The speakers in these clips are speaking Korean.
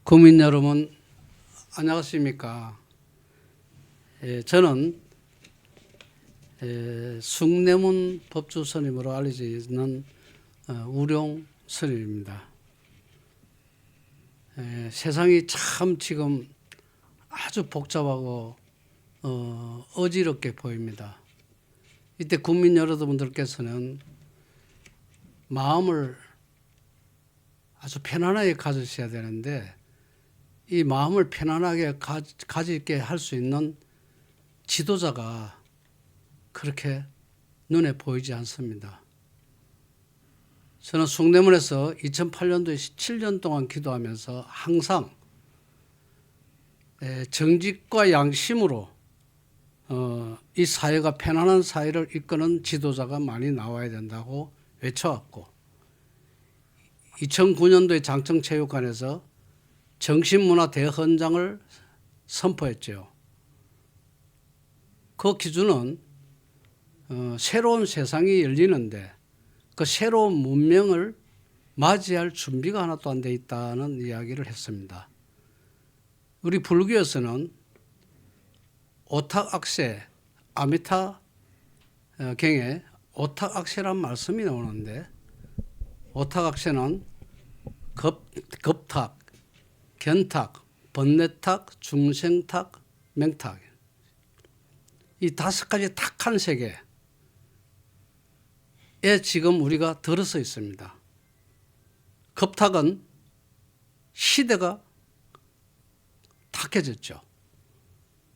국민 여러분 안녕하십니까. 저는 숭례문 법주 스님으로 알려져 있는 우룡 스님입니다. 세상이 참 지금 아주 복잡하고 어지럽게 보입니다. 이때 국민 여러분들께서는 마음을 아주 편안하게 가지셔야 되는데 이 마음을 편안하게 가지게 할 수 있는 지도자가 그렇게 눈에 보이지 않습니다. 저는 숭례문에서 2008년도에 17년 동안 기도하면서 항상 정직과 양심으로 이 사회가 편안한 사회를 이끄는 지도자가 많이 나와야 된다고 외쳐왔고 2009년도에 장청체육관에서 정신문화 대헌장을 선포했죠. 그 기준은 새로운 세상이 열리는데 그 새로운 문명을 맞이할 준비가 하나도 안 돼 있다는 이야기를 했습니다. 우리 불교에서는 오탁악세, 아미타 경에 오탁악세란 말씀이 나오는데 오탁악세는 겁탁, 견탁, 번뇌탁, 중생탁, 맹탁 이 5가지 탁한 세계에 지금 우리가 들어서 있습니다. 겁탁은 시대가 탁해졌죠.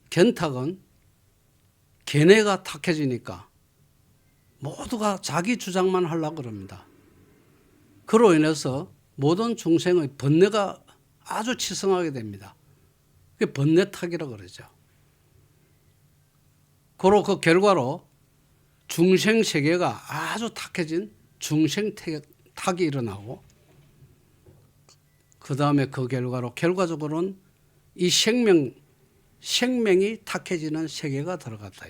견탁은 견해가 탁해지니까 모두가 자기 주장만 하려고 그럽니다. 그로 인해서 모든 중생의 번뇌가 아주 치성하게 됩니다. 그게 번뇌탁이라고 그러죠. 그로 그 결과로 중생세계가 아주 탁해진 중생탁이 일어나고 그 다음에 그 결과적으로는 이 생명이 탁해지는 세계가 들어갔다.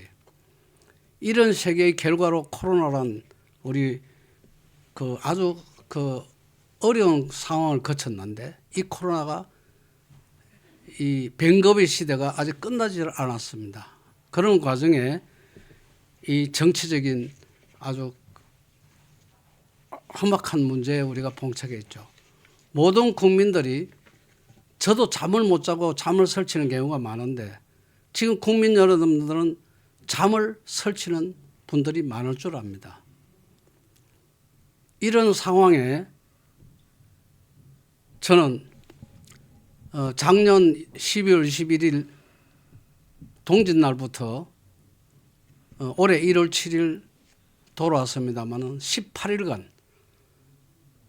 이런 세계의 결과로 코로나란 우리 아주 어려운 상황을 거쳤는데 이 코로나가 이 병겁의 시대가 아직 끝나지 않았습니다. 그런 과정에 이 정치적인 아주 험악한 문제에 우리가 봉착해 있죠. 모든 국민들이 저도 잠을 못 자고 잠을 설치는 경우가 많은데 지금 국민 여러분들은 잠을 설치는 분들이 많을 줄 압니다. 이런 상황에 저는 작년 12월 21일 동짓날부터 올해 1월 7일 돌아왔습니다만 18일간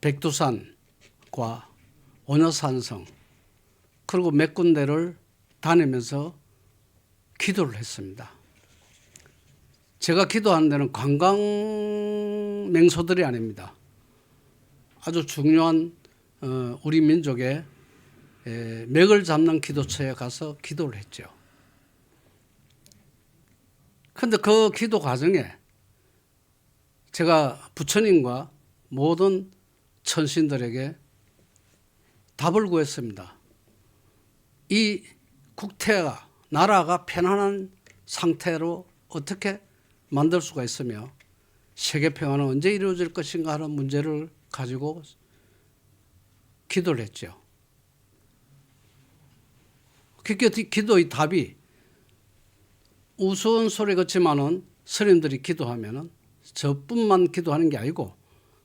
백두산과 원효산성 그리고 몇 군데를 다니면서 기도를 했습니다. 제가 기도하는 데는 관광 명소들이 아닙니다. 아주 중요한 우리 민족의 맥을 잡는 기도처에 가서 기도를 했죠. 그런데 그 기도 과정에 제가 부처님과 모든 천신들에게 답을 구했습니다. 이 국태가 나라가 편안한 상태로 어떻게 만들 수가 있으며 세계 평화는 언제 이루어질 것인가 하는 문제를 가지고 기도를 했죠. 그 기도의 답이 우스운 소리 같지만은 스님들이 기도하면은 저뿐만 기도하는 게 아니고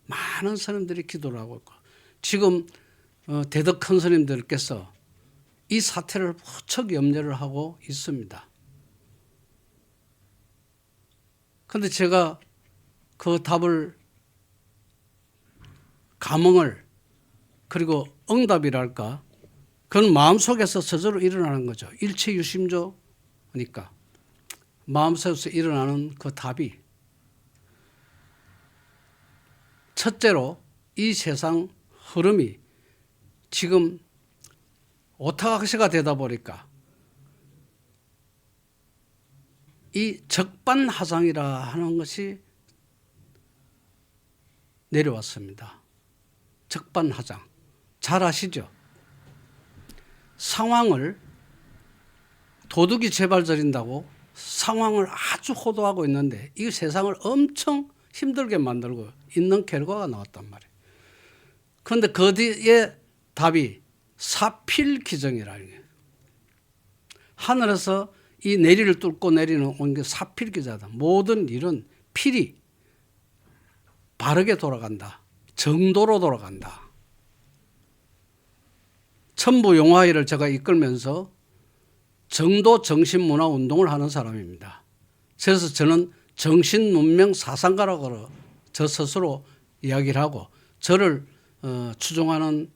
많은 스님들이 기도를 하고 있고 지금 대덕큰 스님들께서 이 사태를 무척 염려를 하고 있습니다. 그런데 제가 그 답을 감흥을 그리고 응답이랄까 그건 마음속에서 저절로 일어나는 거죠. 일체유심조니까 마음속에서 일어나는 그 답이 첫째로 이 세상 흐름이 지금 오탁악세가 되다 보니까 이 적반하장이라 하는 것이 내려왔습니다. 적반하장. 잘 아시죠? 상황을 도둑이 재발 저린다고 상황을 아주 호도하고 있는데 이 세상을 엄청 힘들게 만들고 있는 결과가 나왔단 말이에요. 그런데 그 뒤에 답이 사필기정이라는 거예요. 하늘에서 이 내리를 뚫고 내리는 온 게 사필기자다. 모든 일은 필이 바르게 돌아간다. 정도로 돌아간다. 천부용화회를 제가 이끌면서 정도 정신문화운동을 하는 사람입니다. 그래서 저는 정신문명사상가라고 저 스스로 이야기를 하고 저를 추종하는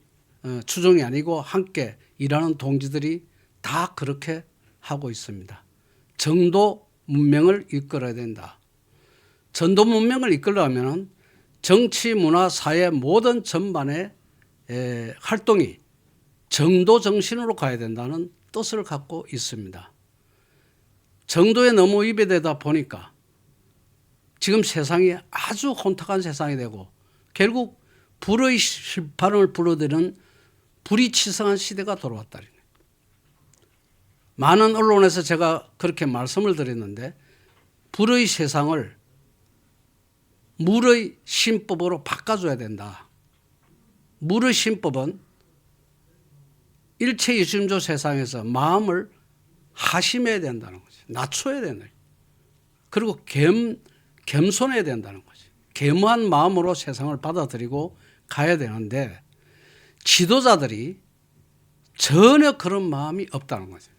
추종이 아니고 함께 일하는 동지들이 다 그렇게 하고 있습니다. 정도 문명을 이끌어야 된다. 전도 문명을 이끌려면 정치, 문화, 사회 모든 전반의 활동이 정도 정신으로 가야 된다는 뜻을 갖고 있습니다. 정도에 너무 위배되다 보니까 지금 세상이 아주 혼탁한 세상이 되고 결국 불의 실파를 불러들이는 불이치성한 시대가 돌아왔다는 거예요. 많은 언론에서 제가 그렇게 말씀을 드렸는데 불의 세상을 물의 신법으로 바꿔줘야 된다. 물의 신법은 일체 이심조 세상에서 마음을 하심해야 된다는 거지. 낮춰야 된다. 그리고 겸손해야 된다는 거지. 겸허한 마음으로 세상을 받아들이고 가야 되는데 지도자들이 전혀 그런 마음이 없다는 거죠.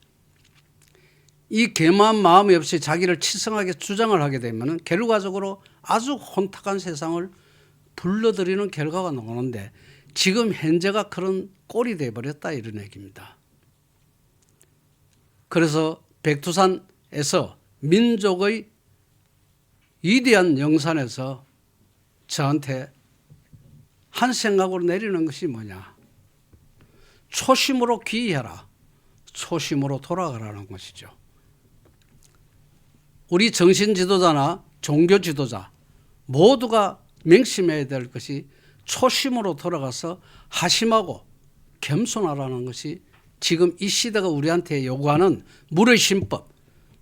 이 겸허한 마음이 없이 자기를 치성하게 주장을 하게 되면 결과적으로 아주 혼탁한 세상을 불러들이는 결과가 나오는데 지금 현재가 그런 꼴이 되어버렸다 이런 얘기입니다. 그래서 백두산에서 민족의 위대한 영산에서 저한테 한 생각으로 내리는 것이 뭐냐. 초심으로 귀의해라. 초심으로 돌아가라는 것이죠. 우리 정신 지도자나 종교 지도자 모두가 명심해야 될 것이 초심으로 돌아가서 하심하고 겸손하라는 것이 지금 이 시대가 우리한테 요구하는 물의 신법,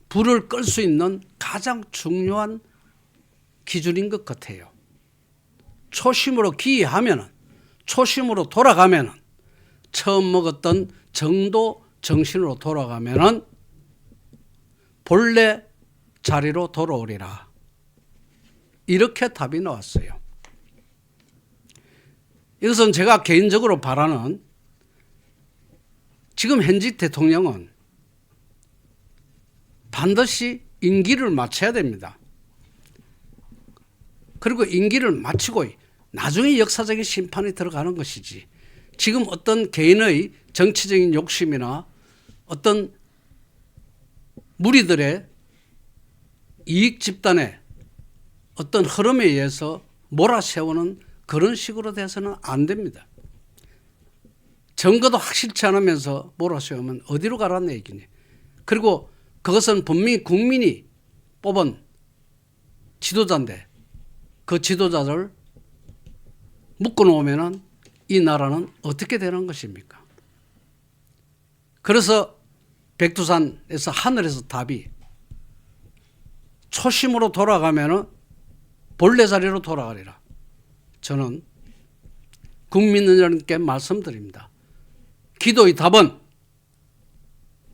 불을 끌 수 있는 가장 중요한 기준인 것 같아요. 초심으로 기이하면은, 초심으로 돌아가면은, 처음 먹었던 정도 정신으로 돌아가면은 본래 자리로 돌아오리라. 이렇게 답이 나왔어요. 이것은 제가 개인적으로 바라는 지금 현직 대통령은 반드시 임기를 마쳐야 됩니다. 그리고 임기를 마치고 나중에 역사적인 심판이 들어가는 것이지 지금 어떤 개인의 정치적인 욕심이나 어떤 무리들의 이익 집단의 어떤 흐름에 의해서 몰아세우는 그런 식으로 돼서는 안 됩니다. 증거도 확실치 않으면서 몰아세우면 어디로 가라는 얘기니. 그리고 그것은 분명히 국민이 뽑은 지도자인데 그 지도자를 묶어놓으면 이 나라는 어떻게 되는 것입니까? 그래서 백두산에서 하늘에서 답이 초심으로 돌아가면 본래 자리로 돌아가리라. 저는 국민 여러분께 말씀드립니다. 기도의 답은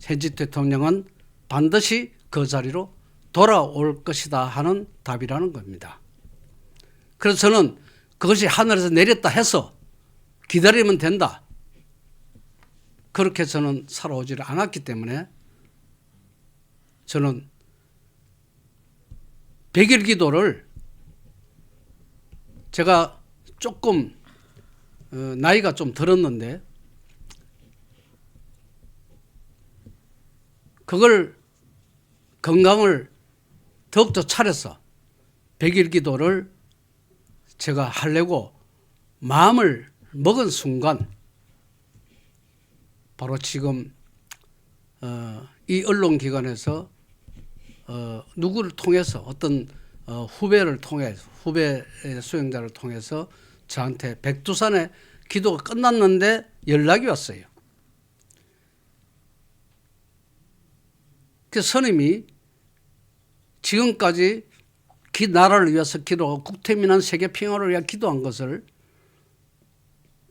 현직 대통령은 반드시 그 자리로 돌아올 것이다 하는 답이라는 겁니다. 그래서 저는 그것이 하늘에서 내렸다 해서 기다리면 된다. 그렇게 저는 살아오지를 않았기 때문에 저는 100일 기도를 제가 조금 나이가 좀 들었는데 그걸 건강을 더욱더 차려서 100일 기도를 제가 하려고 마음을 먹은 순간 바로 지금 이 언론기관에서 누구를 통해서 어떤 후배 수행자를 통해서 저한테 백두산에 기도가 끝났는데 연락이 왔어요. 그 스님이 지금까지 나라를 위해서 기도하고 국태민안 세계 평화를 위해 기도한 것을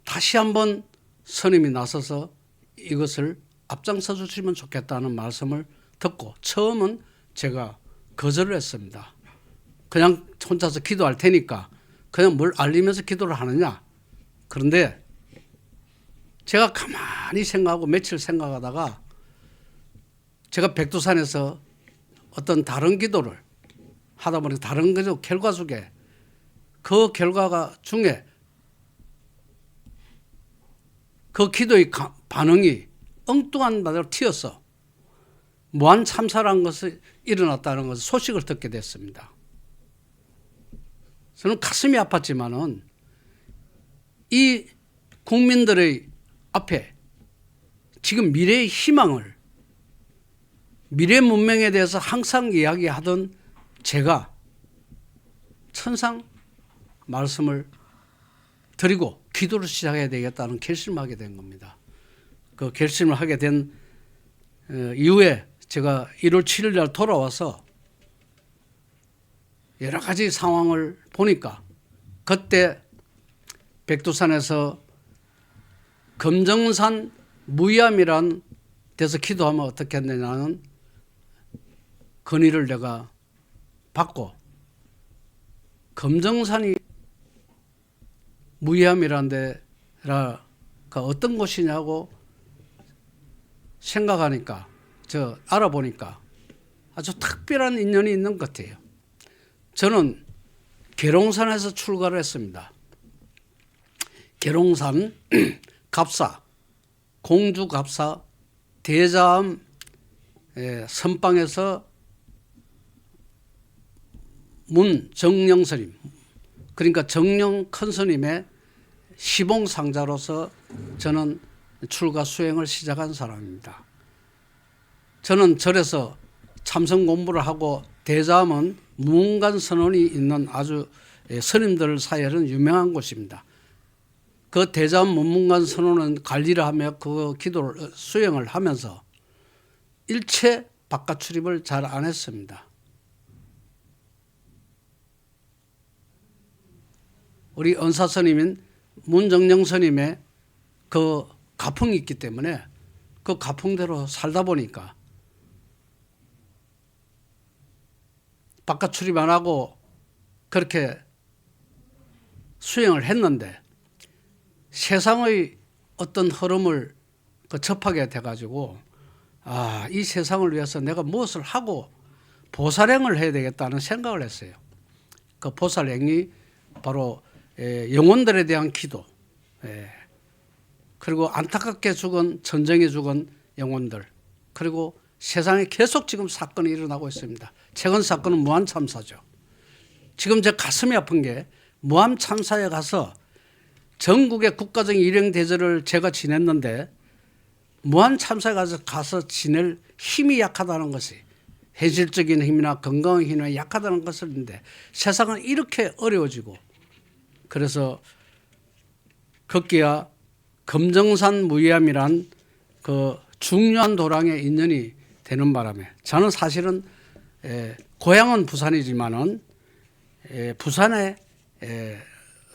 다시 한번 스님이 나서서 이것을 앞장서 주시면 좋겠다는 말씀을 듣고 처음은 제가 거절을 했습니다. 그냥 혼자서 기도할 테니까 그냥 뭘 알리면서 기도를 하느냐. 그런데 제가 가만히 생각하고 며칠 생각하다가 제가 백두산에서 어떤 다른 기도를 하다 보니 다른 기도 결과 속에 그 결과가 중에 그 기도의 반응이 엉뚱한 말로 튀어서 무한 참사라는 것이 일어났다는 것을 소식을 듣게 됐습니다. 저는 가슴이 아팠지만은 이 국민들의 앞에 지금 미래의 희망을, 미래 문명에 대해서 항상 이야기하던 제가 천상 말씀을 드리고 기도를 시작해야 되겠다는 결심을 하게 된 겁니다. 그 결심을 하게 된 이후에 제가 1월 7일 날 돌아와서 여러 가지 상황을 보니까 그때 백두산에서 금정산 무의암이란 데서 기도하면 어떻게 했느냐는 건의를 내가 받고 금정산이 무의암이란 데가 어떤 곳이냐고 생각하니까 알아보니까 아주 특별한 인연이 있는 것 같아요. 저는 계룡산에서 출가를 했습니다. 계룡산 갑사, 공주 갑사 대자암 선방에서 문정령 스님, 그러니까 정령 큰 스님의 시봉상자로서 저는 출가 수행을 시작한 사람입니다. 저는 절에서 참선 공부를 하고 대자암은 무문관 선원이 있는 아주 스님들 사이에는 유명한 곳입니다. 그 대자암 무문관 선원은 관리를 하며 그 기도를 수행을 하면서 일체 바깥 출입을 잘 안 했습니다. 우리 은사 스님인 문정령 스님의 그 가풍이 있기 때문에 그 가풍대로 살다 보니까 바깥 출입 안 하고 그렇게 수행을 했는데 세상의 어떤 흐름을 접하게 돼가지고 이 세상을 위해서 내가 무엇을 하고 보살행을 해야 되겠다는 생각을 했어요. 그 보살행이 바로 영혼들에 대한 기도, 그리고 안타깝게 죽은 전쟁에 죽은 영혼들, 그리고 세상에 계속 지금 사건이 일어나고 있습니다. 최근 사건은 무한참사죠. 지금 제 가슴이 아픈 게 무한참사에 가서 전국의 국가적인 일행대절을 제가 지냈는데 무한참사에 가서 지낼 힘이 약하다는 것이, 현실적인 힘이나 건강한 힘이 약하다는 것인데 세상은 이렇게 어려워지고, 그래서 급기야 금정산 무의암이란 그 중요한 도량에 인연이 되는 바람에 저는 사실은 고향은 부산이지만은 부산의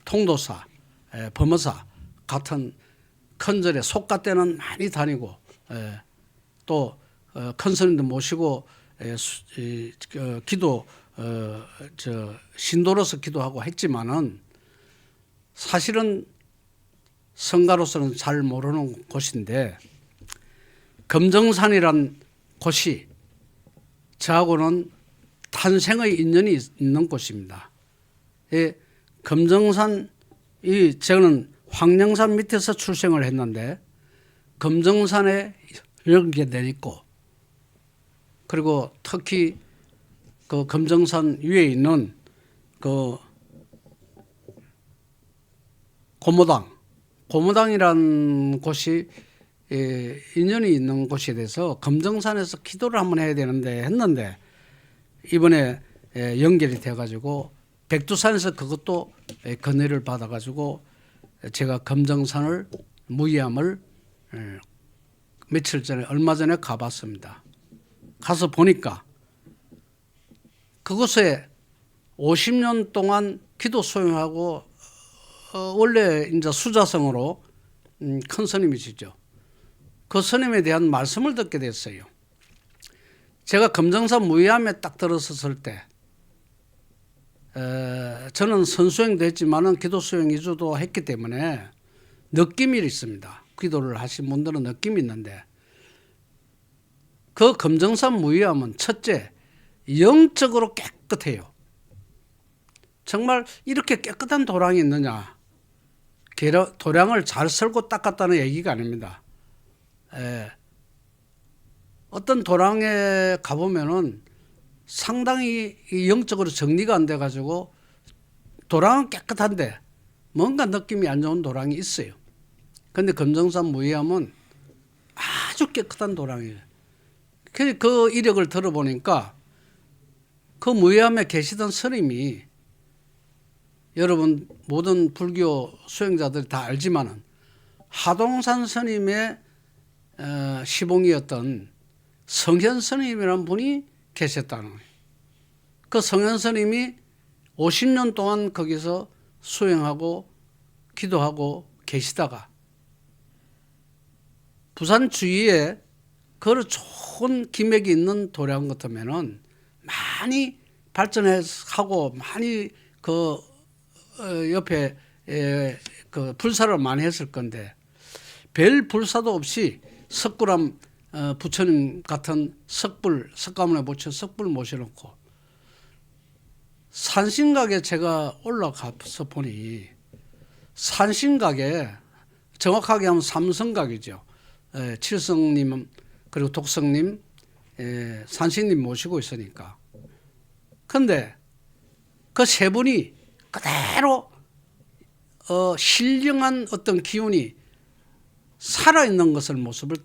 통도사, 범어사 같은 큰 절에 속가 때는 많이 다니고 또 큰 스님들 모시고 기도 신도로서 기도하고 했지만은 사실은 성가로서는 잘 모르는 곳인데 금정산이란 곳이 저하고는 탄생의 인연이 있는 곳입니다. 금정산이 저는 황령산 밑에서 출생을 했는데 금정산에 이렇게 내리고, 그리고 특히 그 금정산 위에 있는 그 고모당이라는 곳이 인연이 있는 곳에 대해서 금정산에서 기도를 한번 해야 되는데 했는데 이번에 연결이 돼가지고 백두산에서 그것도 건의를 받아가지고 제가 금정산을 무의암을 며칠 전에 얼마 전에 가봤습니다. 가서 보니까 그곳에 50년 동안 기도 수행하고 원래 이제 수자성으로 큰 스님이시죠. 그 스님에 대한 말씀을 듣게 됐어요. 제가 금정산 무의함에 딱 들어섰을 때 저는 선수행도 했지만은 기도 수행 위주도 했기 때문에 느낌이 있습니다. 기도를 하신 분들은 느낌이 있는데 그 금정산 무의함은 첫째 영적으로 깨끗해요. 정말 이렇게 깨끗한 도량이 있느냐. 도량을 잘 설고 닦았다는 얘기가 아닙니다. 어떤 도량에 가보면은 상당히 영적으로 정리가 안 돼가지고 도량은 깨끗한데 뭔가 느낌이 안 좋은 도량이 있어요. 근데 금정산 무의함은 아주 깨끗한 도량이에요. 그 이력을 들어보니까 그 무의함에 계시던 스님이 여러분 모든 불교 수행자들이 다 알지만은 하동산 스님의 시봉이었던 성현 스님이라는 분이 계셨다는 거예요. 그 성현 스님이 50년 동안 거기서 수행하고 기도하고 계시다가 부산 주위에 그런 좋은 기맥이 있는 도량 같으면은 많이 발전하고 많이 그 옆에 그 불사를 많이 했을 건데 별 불사도 없이 석굴암 부처님 같은 석가모니에 모셔 석불 모셔놓고 산신각에 제가 올라가서 보니 산신각에 정확하게 하면 삼성각이죠. 칠성님 그리고 독성님 산신님 모시고 있으니까. 그런데 그 세 분이 그대로 신령한 어떤 기운이 살아있는 것을 모습을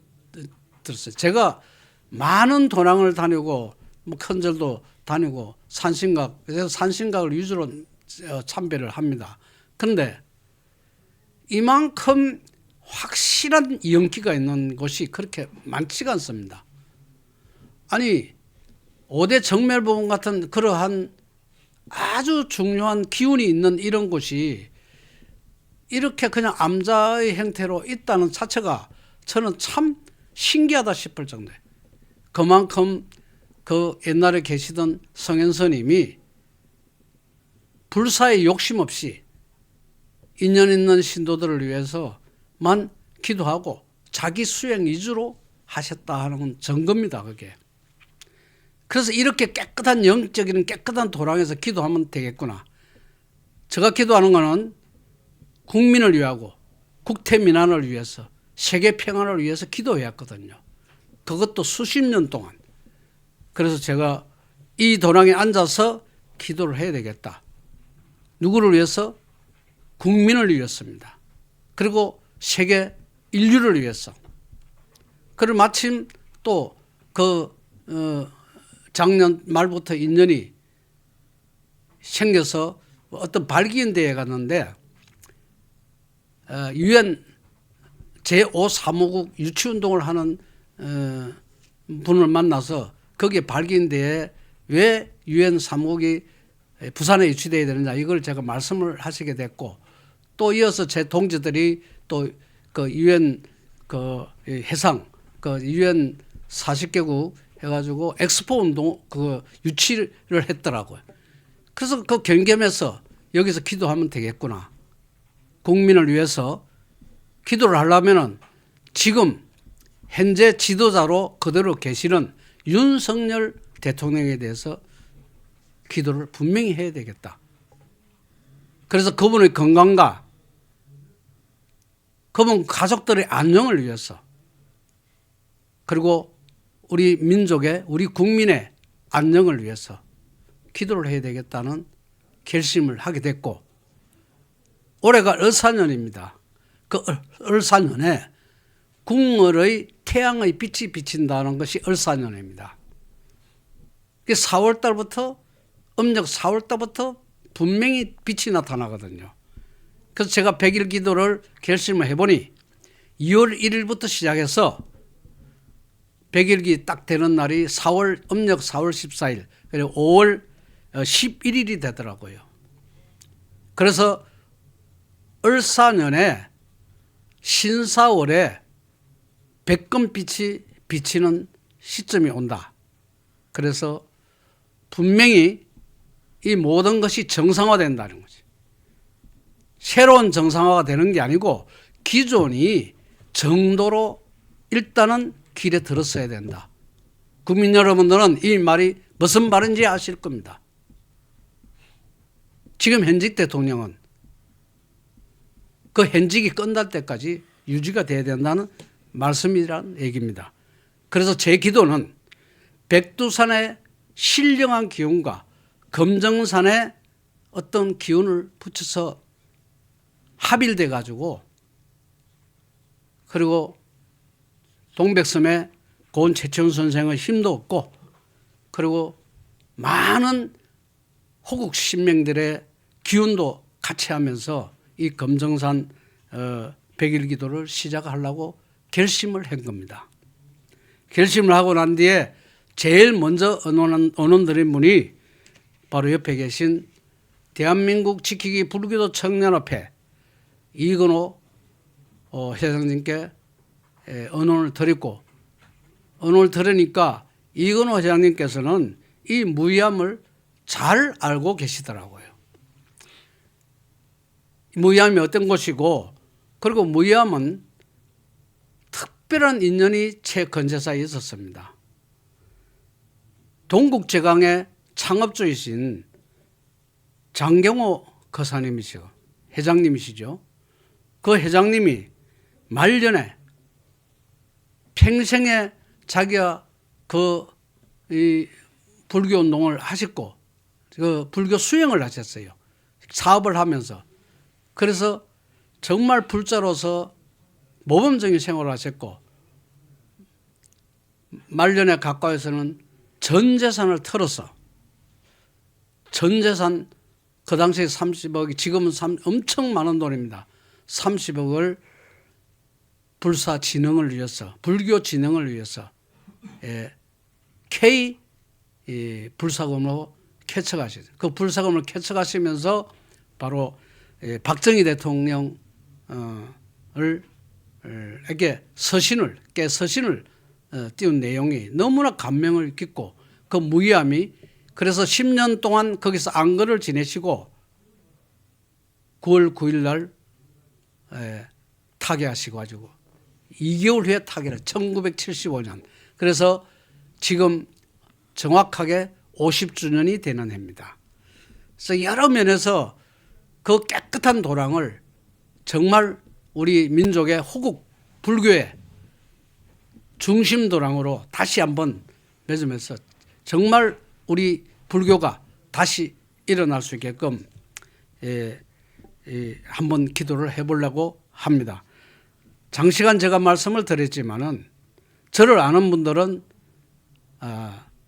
들었어요. 제가 많은 도량을 다니고 뭐 큰절도 다니고 산신각, 그래서 산신각을 위주로 참배를 합니다. 그런데 이만큼 확실한 영기가 있는 곳이 그렇게 많지가 않습니다. 아니 5대 정멸보문 같은 그러한 아주 중요한 기운이 있는 이런 곳이 이렇게 그냥 암자의 형태로 있다는 자체가 저는 참 신기하다 싶을 정도예요. 그만큼 그 옛날에 계시던 성현 스님이 불사의 욕심 없이 인연 있는 신도들을 위해서만 기도하고 자기 수행 위주로 하셨다 하는 건 증거입니다. 그게. 그래서 이렇게 깨끗한 영적인 깨끗한 도량에서 기도하면 되겠구나. 제가 기도하는 거는 국민을 위하고 국태민안을 위해서 세계 평안을 위해서 기도해왔거든요. 그것도 수십 년 동안. 그래서 제가 이 도량에 앉아서 기도를 해야 되겠다. 누구를 위해서? 국민을 위해서입니다. 그리고 세계 인류를 위해서. 그리고 마침 또 작년 말부터 인연이 생겨서 어떤 발기인 대회에 갔는데 유엔 제5사무국 유치운동을 하는 분을 만나서 거기에 발기인 대회에 왜 유엔 사무국이 부산에 유치되어야 되느냐 이걸 제가 말씀을 하시게 됐고 또 이어서 제 동지들이 또 그 유엔 그 해상 그 유엔 40개국 해가지고 엑스포 운동 그 유치를 했더라고요. 그래서 그 경계에서 여기서 기도하면 되겠구나. 국민을 위해서 기도를 하려면은 지금 현재 지도자로 그대로 계시는 윤석열 대통령에 대해서 기도를 분명히 해야 되겠다. 그래서 그분의 건강과 그분 가족들의 안녕을 위해서 그리고 우리 민족의 우리 국민의 안녕을 위해서 기도를 해야 되겠다는 결심을 하게 됐고 올해가 을사년입니다. 그 을사년에 궁궐의 태양의 빛이 비친다는 것이 을사년입니다. 4월 달부터 음력 4월 달부터 분명히 빛이 나타나거든요. 그래서 제가 100일 기도를 결심을 해보니 2월 1일부터 시작해서 100일기 딱 되는 날이 음력 4월 14일 그리고 5월 11일이 되더라고요. 그래서 을사년에 신사월에 백금빛이 비치는 시점이 온다. 그래서 분명히 이 모든 것이 정상화된다는 거지. 새로운 정상화가 되는 게 아니고 기존이 정도로 일단은 길에 들었어야 된다. 국민 여러분들은 이 말이 무슨 말인지 아실 겁니다. 지금 현직 대통령은 그 현직이 끝날 때까지 유지가 돼야 된다는 말씀이란 얘기입니다. 그래서 제 기도는 백두산의 신령한 기운과 금정산의 어떤 기운을 붙여서 합일돼 가지고 그리고 동백섬에 고은 최채원 선생의 힘도 없고 그리고 많은 호국 신명들의 기운도 같이 하면서 이 금정산 100일 기도를 시작하려고 결심을 한 겁니다. 결심을 하고 난 뒤에 제일 먼저 언론드린 분이 바로 옆에 계신 대한민국 지키기 불교도 청년협회 이건호 회장님께 언론을 드렸고 언론을 들으니까 이건호 회장님께서는 이 무의함을 잘 알고 계시더라고요. 무의함이 어떤 것이고 그리고 무의함은 특별한 인연이 최건재사에 있었습니다. 동국제강의 창업주이신 장경호 거사님이시죠. 회장님이시죠. 그 회장님이 말년에 평생에 자기가 이 불교 운동을 하셨고 그 불교 수행을 하셨어요. 사업을 하면서. 그래서 정말 불자로서 모범적인 생활을 하셨고 말년에 가까이서는 전 재산을 털어서 전 재산 그 당시에 30억이 지금은 엄청 많은 돈입니다. 30억을 불사 진흥을 위해서 불교 진흥을 위해서 K 불사금으로 개척하셨어요. 그 불사금을 개척하시면서 바로 박정희 대통령을 에게 서신을 띄운 내용이 너무나 감명을 깊고 그 무의함이 그래서 10년 동안 거기서 안거를 지내시고 9월 9일 날 타계하시고 가지고 2개월 후에 타계를 1975년 그래서 지금 정확하게 50주년이 되는 해입니다. 그래서 여러 면에서 그 깨끗한 도랑을 정말 우리 민족의 호국 불교의 중심 도랑으로 다시 한번 맺으면서 정말 우리 불교가 다시 일어날 수 있게끔 한번 기도를 해보려고 합니다. 장시간 제가 말씀을 드렸지만은 저를 아는 분들은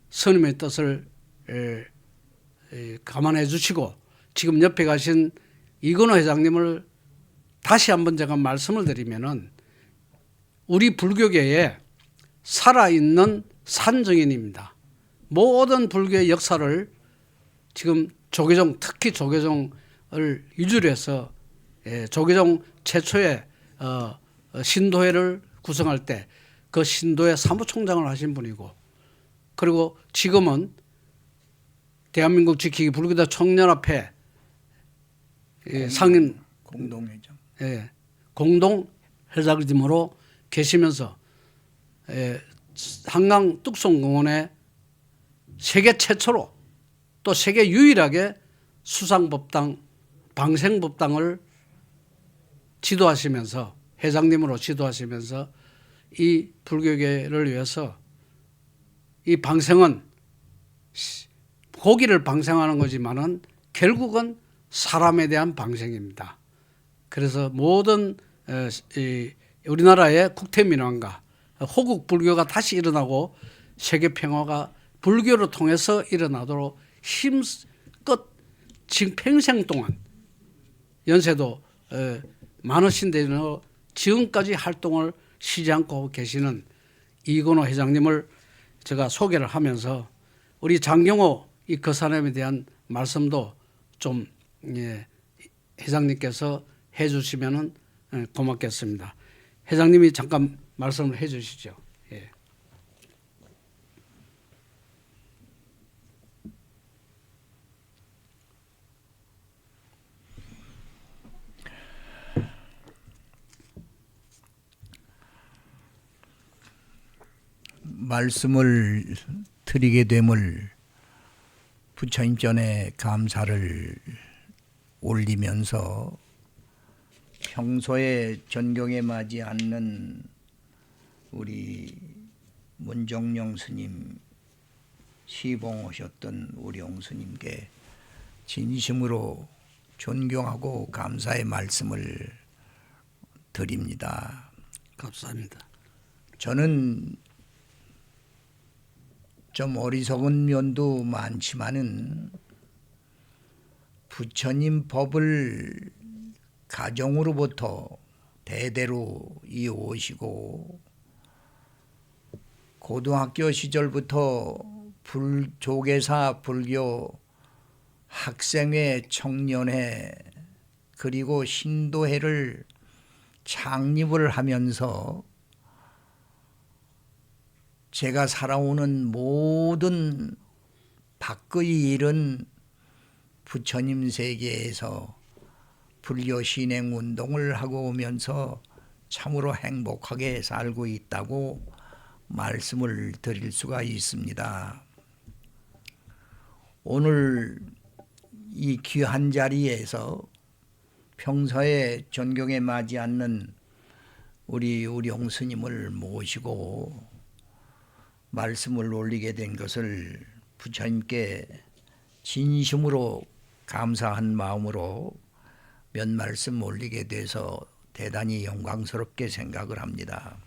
스님의 뜻을 감안해 주시고 지금 옆에 가신 이건호 회장님을 다시 한번 제가 말씀을 드리면은 우리 불교계에 살아있는 산증인입니다. 모든 불교의 역사를 지금 조계종 특히 조계종을 유주로 해서 조계종 최초의 신도회를 구성할 때 그 신도회 사무총장을 하신 분이고 그리고 지금은 대한민국 지키기 불교도 청년협회 상임 공동회장 공동회장님으로 계시면서 한강 뚝송공원에 세계 최초로 또 세계 유일하게 수상법당 방생법당을 지도하시면서 회장님으로 지도하시면서 이 불교계를 위해서 이 방생은 고기를 방생하는 거지만은 결국은 사람에 대한 방생입니다. 그래서 모든 우리나라의 국태민왕과 호국 불교가 다시 일어나고 세계 평화가 불교를 통해서 일어나도록 힘껏 지금 평생 동안 연세도 많으신데도 지금까지 활동을 쉬지 않고 계시는 이건호 회장님을 제가 소개를 하면서 우리 장경호 이 거사님에 대한 말씀도 좀 회장님께서 해주시면은 고맙겠습니다. 회장님이 잠깐 말씀을 해주시죠. 예. 말씀을 드리게 됨을 부처님 전에 감사를 올리면서 평소에 존경에 맞지 않는 우리 문정용 스님 시봉하셨던 우리 옹스님께 진심으로 존경하고 감사의 말씀을 드립니다. 감사합니다. 저는 좀 어리석은 면도 많지만은 부처님 법을 가정으로부터 대대로 이어오시고 고등학교 시절부터 조계사 불교 학생회, 청년회 그리고 신도회를 창립을 하면서 제가 살아오는 모든 밖의 일은 부처님 세계에서 불교 신행 운동을 하고 오면서 참으로 행복하게 살고 있다고 말씀을 드릴 수가 있습니다. 오늘 이 귀한 자리에서 평소에 존경에 맞지 않는 우리 우령 스님을 모시고 말씀을 올리게 된 것을 부처님께 진심으로 감사한 마음으로 몇 말씀 올리게 돼서 대단히 영광스럽게 생각을 합니다.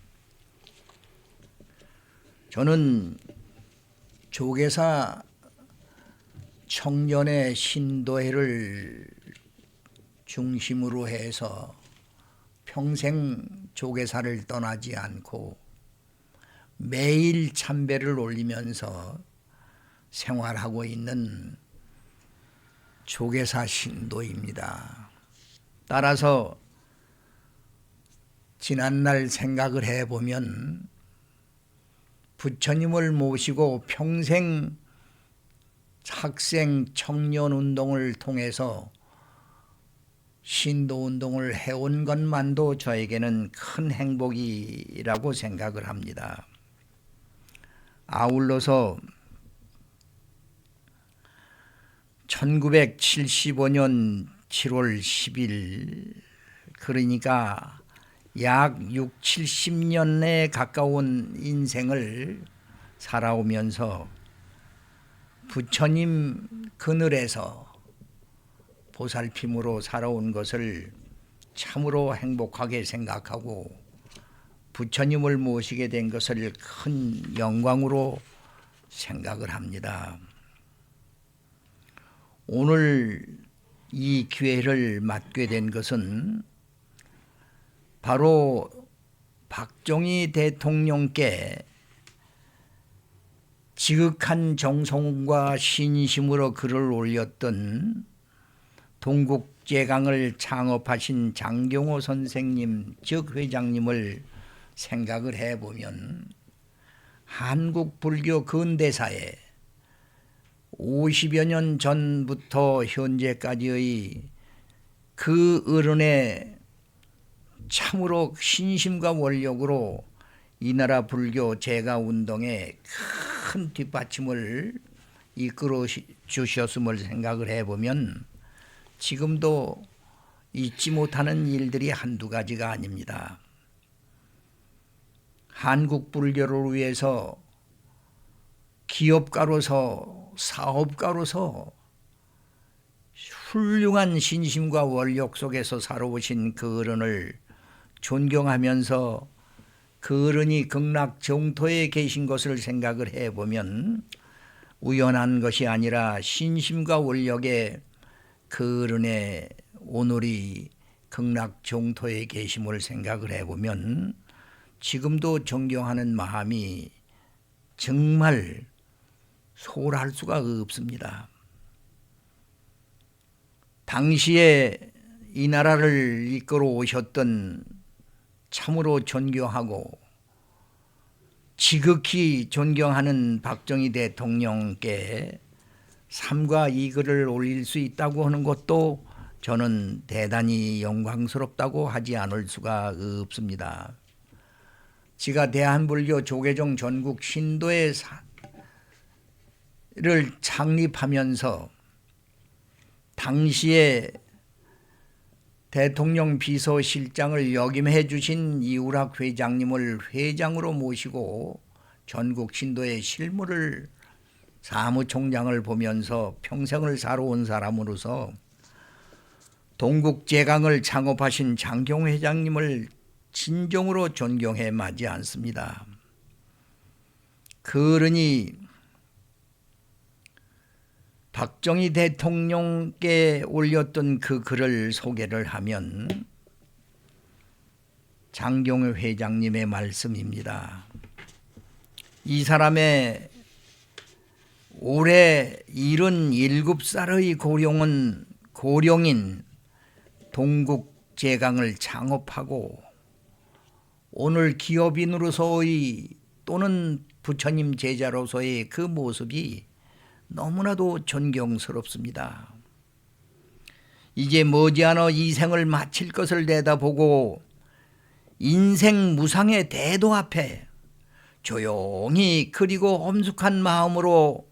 저는 조계사 청년의 신도회를 중심으로 해서 평생 조계사를 떠나지 않고 매일 참배를 올리면서 생활하고 있는 조계사 신도입니다. 따라서 지난날 생각을 해보면 부처님을 모시고 평생 학생 청년 운동을 통해서 신도 운동을 해온 것만도 저에게는 큰 행복이라고 생각을 합니다. 아울러서 1975년 7월 10일 그러니까 약 6, 70년에 가까운 인생을 살아오면서 부처님 그늘에서 보살핌으로 살아온 것을 참으로 행복하게 생각하고 부처님을 모시게 된 것을 큰 영광으로 생각을 합니다. 오늘 이 기회를 맞게 된 것은 바로 박정희 대통령께 지극한 정성과 신심으로 글을 올렸던 동국제강을 창업하신 장경호 선생님 즉 회장님을 생각을 해보면 한국 불교 근대사에 50여 년 전부터 현재까지의 그 어른의 참으로 신심과 원력으로 이 나라 불교 제가 운동에 큰 뒷받침을 이끌어 주셨음을 생각을 해보면 지금도 잊지 못하는 일들이 한두 가지가 아닙니다. 한국 불교를 위해서 기업가로서 사업가로서 훌륭한 신심과 원력 속에서 살아오신 그 어른을 존경하면서 그 어른이 극락 정토에 계신 것을 생각을 해보면 우연한 것이 아니라 신심과 원력의 그 어른의 오늘이 극락 정토에 계심을 생각을 해보면 지금도 존경하는 마음이 정말 소홀할 수가 없습니다. 당시에 이 나라를 이끌어 오셨던 참으로 존경하고 지극히 존경하는 박정희 대통령께 삼과 이 글을 올릴 수 있다고 하는 것도 저는 대단히 영광스럽다고 하지 않을 수가 없습니다. 제가 대한불교 조계종 전국 신도회를 창립하면서 당시에 대통령 비서실장을 역임해 주신 이우락 회장님을 회장으로 모시고 전국 신도의 실무를 사무총장을 보면서 평생을 살아온 사람으로서 동국제강을 창업하신 장경 회장님을 진정으로 존경해 마지 않습니다. 그러니 박정희 대통령께 올렸던 그 글을 소개를 하면 장경회 회장님의 말씀입니다. 이 사람의 올해 77살의 고령인 동국제강을 창업하고 오늘 기업인으로서의 또는 부처님 제자로서의 그 모습이 너무나도 존경스럽습니다. 이제 머지않아 이 생을 마칠 것을 내다보고 인생 무상의 대도 앞에 조용히 그리고 엄숙한 마음으로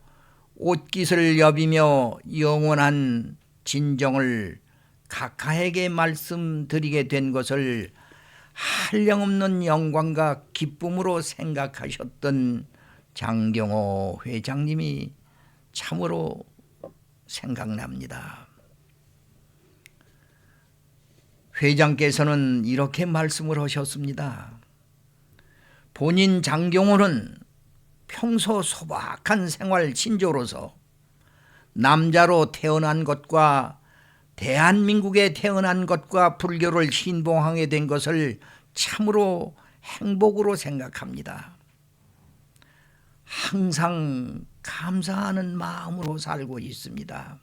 옷깃을 여비며 영원한 진정을 각하에게 말씀드리게 된 것을 한량없는 영광과 기쁨으로 생각하셨던 장경호 회장님이 참으로 생각납니다. 회장께서는 이렇게 말씀을 하셨습니다. 본인 장경호는 평소 소박한 생활 신조로서 남자로 태어난 것과 대한민국에 태어난 것과 불교를 신봉하게 된 것을 참으로 행복으로 생각합니다. 항상 감사하는 마음으로 살고 있습니다.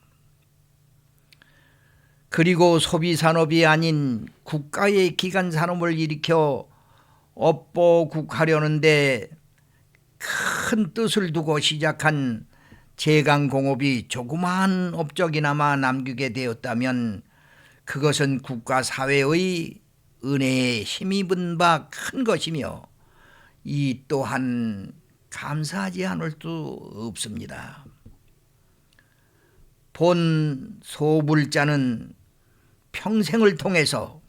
그리고 소비산업이 아닌 국가의 기간산업을 일으켜 업보국하려는데 큰 뜻을 두고 시작한 제강공업이 조그마한 업적이나마 남기게 되었다면 그것은 국가 사회의 은혜에 힘입은 바 큰 것이며 이 또한 감사하지 않을 수 없습니다. 본 소불자는 평생을 통해서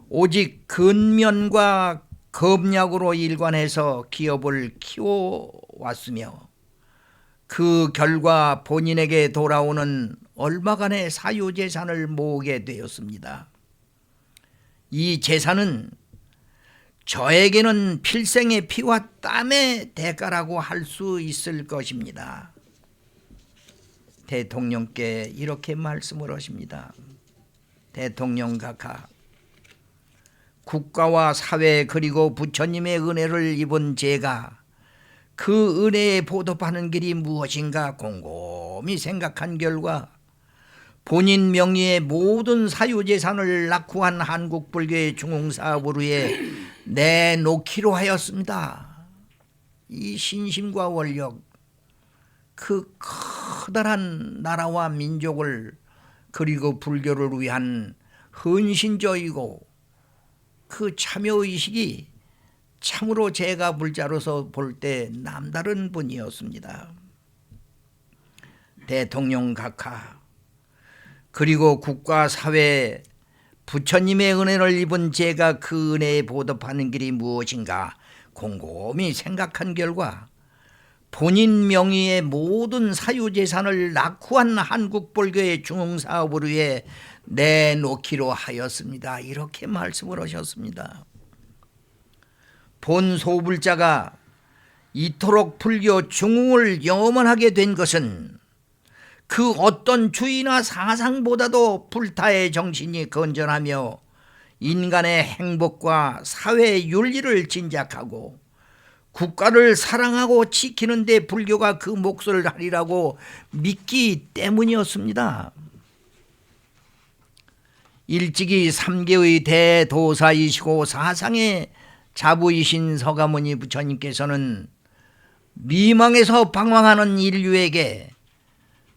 오직 근면과 겁약으로 일관해서 기업을 키워왔으며 그 결과 본인에게 돌아오는 얼마간의 사유재산을 모으게 되었습니다. 이 재산은 저에게는 필생의 피와 땀의 대가라고 할 수 있을 것입니다. 대통령께 이렇게 말씀을 하십니다. 대통령 각하, 국가와 사회 그리고 부처님의 은혜를 입은 제가 그 은혜에 보답하는 길이 무엇인가 곰곰이 생각한 결과 본인 명의의 모든 사유재산을 낙후한 한국불교의 중흥사업으로에 내놓기로 하였습니다. 이 신심과 원력, 그 커다란 나라와 민족을 그리고 불교를 위한 헌신적이고 그 참여의식이 참으로 제가 불자로서 볼 때 남다른 분이었습니다. 대통령 각하, 그리고 국가 사회 부처님의 은혜를 입은 제가 그 은혜에 보답하는 길이 무엇인가 곰곰이 생각한 결과 본인 명의의 모든 사유재산을 낙후한 한국불교의 중흥사업을 위해 내놓기로 하였습니다. 이렇게 말씀을 하셨습니다. 본 소불자가 이토록 불교 중흥을 염원하게 된 것은 그 어떤 주의나 사상보다도 불타의 정신이 건전하며 인간의 행복과 사회 윤리를 진작하고 국가를 사랑하고 지키는 데 불교가 그 몫을 하리라고 믿기 때문이었습니다. 일찍이 3계의 대도사이시고 사상의 자부이신 서가모니 부처님께서는 미망에서 방황하는 인류에게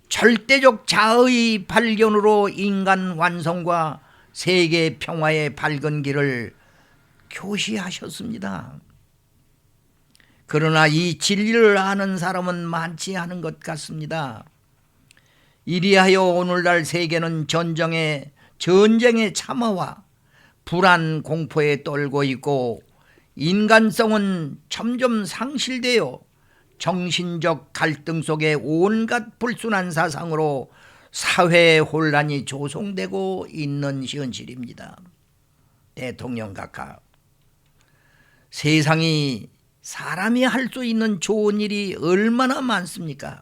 절대적 자의 발견으로 인간 완성과 세계 평화의 밝은 길을 교시하셨습니다. 그러나 이 진리를 아는 사람은 많지 않은 것 같습니다. 이리하여 오늘날 세계는 전쟁의 참화와 불안 공포에 떨고 있고 인간성은 점점 상실되어 정신적 갈등 속에 온갖 불순한 사상으로 사회 혼란이 조성되고 있는 현실입니다. 대통령 각하, 세상이 사람이 할 수 있는 좋은 일이 얼마나 많습니까?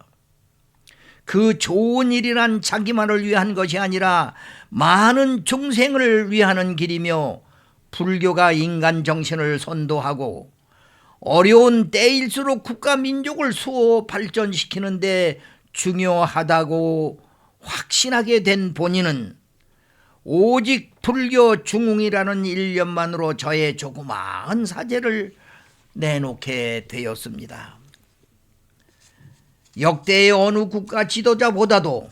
그 좋은 일이란 자기만을 위한 것이 아니라 많은 중생을 위하는 길이며 불교가 인간 정신을 선도하고 어려운 때일수록 국가 민족을 수호 발전시키는 데 중요하다고 확신하게 된 본인은 오직 불교 중흥이라는 일념만으로 저의 조그마한 사제를 내놓게 되었습니다. 역대의 어느 국가 지도자보다도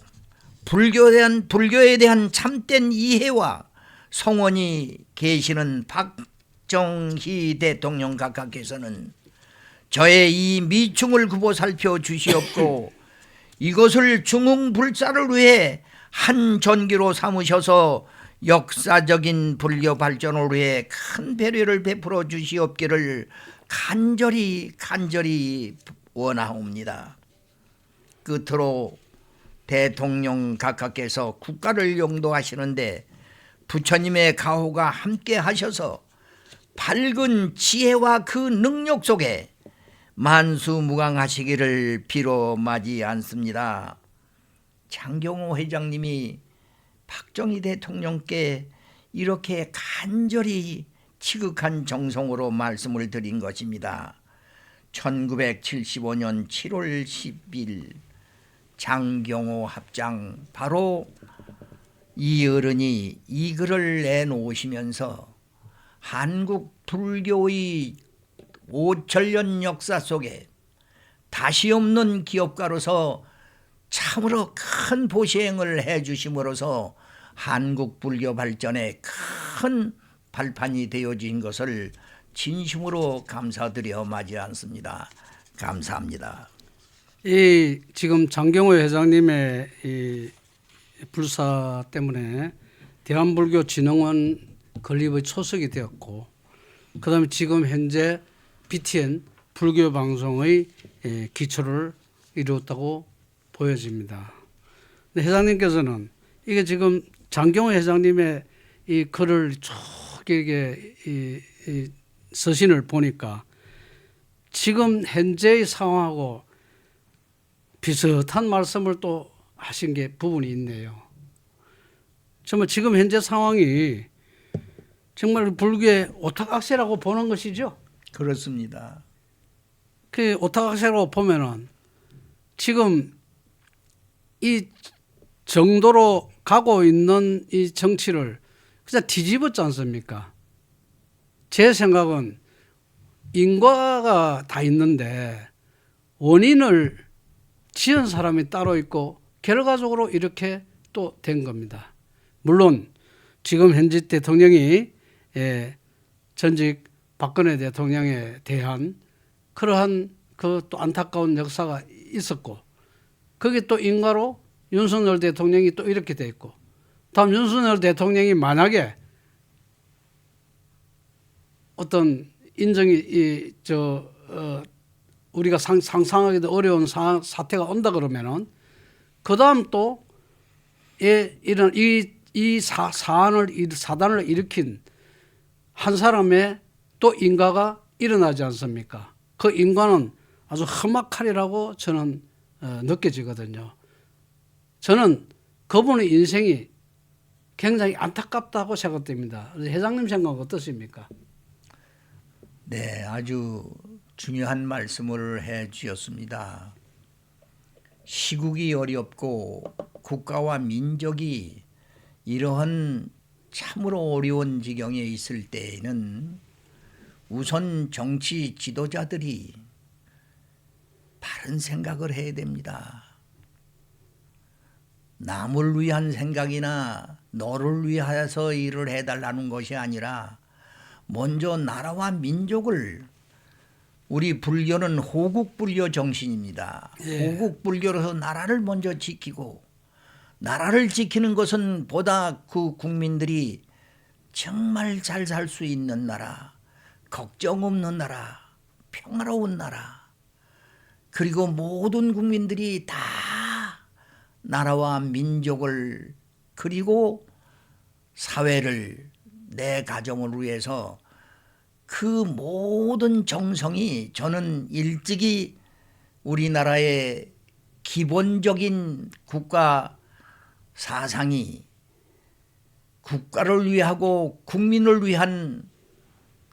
불교에 대한 참된 이해와 성원이 계시는 박정희 대통령 각하께서는 저의 이 미충을 굽어 살펴 주시옵고 이것을 중흥불사를 위해 한 전기로 삼으셔서 역사적인 불교 발전을 위해 큰 배려를 베풀어 주시옵기를 간절히 원하옵니다. 끝으로 대통령 각하께서 국가를 용도하시는데 부처님의 가호가 함께 하셔서 밝은 지혜와 그 능력 속에 만수무강하시기를 비로 마지 않습니다. 장경호 회장님이 박정희 대통령께 이렇게 간절히 지극한 정성으로 말씀을 드린 것입니다. 1975년 7월 10일 장경호 합장, 바로 이 어른이 이 글을 내놓으시면서 한국 불교의 5천년 역사 속에 다시 없는 기업가로서 참으로 큰 보시행을 해 주심으로써 한국 불교 발전에 큰 발판이 되어진 것을 진심으로 감사드려 마지 않습니다. 감사합니다. 이 지금 장경호 회장님의 이 불사 때문에 대한불교진흥원 건립의 초석이 되었고, 그다음에 지금 현재 BTN 불교방송의 기초를 이루었다고 보여집니다. 근데 회장님께서는 이게 지금 장경호 회장님의 이 글을 쭉 이렇게 이 서신을 보니까 지금 현재의 상황하고 비슷한 말씀을 또 하신 게 부분이 있네요. 정말 지금 현재 상황이 정말 불교의 오탁악세라고 보는 것이죠. 그렇습니다. 그 오탁악세라고 보면은 지금 이 정도로 가고 있는 이 정치를 그냥 뒤집었지 않습니까? 제 생각은 인과가 다 있는데 원인을 지은 사람이 따로 있고 결과적으로 이렇게 또 된 겁니다. 물론 지금 현재 대통령이 전직 박근혜 대통령에 대한 그러한 그 또 안타까운 역사가 있었고, 그게 또 인과로 윤석열 대통령이 또 이렇게 돼 있고, 다음 윤석열 대통령이 만약에 어떤 인정이 우리가 상상하기도 어려운 사태가 온다 그러면은 그 다음 또 이런 이 사단을 일으킨 한 사람의 또 인과가 일어나지 않습니까? 그 인과는 아주 험악하리라고 저는 느껴지거든요. 저는 그분의 인생이 굉장히 안타깝다고 생각됩니다. 회장님 생각 어떠십니까? 네, 아주 중요한 말씀을 해 주셨습니다. 시국이 어렵고 국가와 민족이 이러한 참으로 어려운 지경에 있을 때에는 우선 정치 지도자들이 바른 생각을 해야 됩니다. 남을 위한 생각이나 너를 위하여서 일을 해달라는 것이 아니라 먼저 나라와 민족을, 우리 불교는 호국불교 정신입니다. 예. 호국불교로서 나라를 먼저 지키고, 나라를 지키는 것은 보다 그 국민들이 정말 잘 살 수 있는 나라, 걱정 없는 나라, 평화로운 나라, 그리고 모든 국민들이 다 나라와 민족을 그리고 사회를, 내 가정을 위해서 그 모든 정성이, 저는 일찍이 우리나라의 기본적인 국가 사상이 국가를 위하고 국민을 위한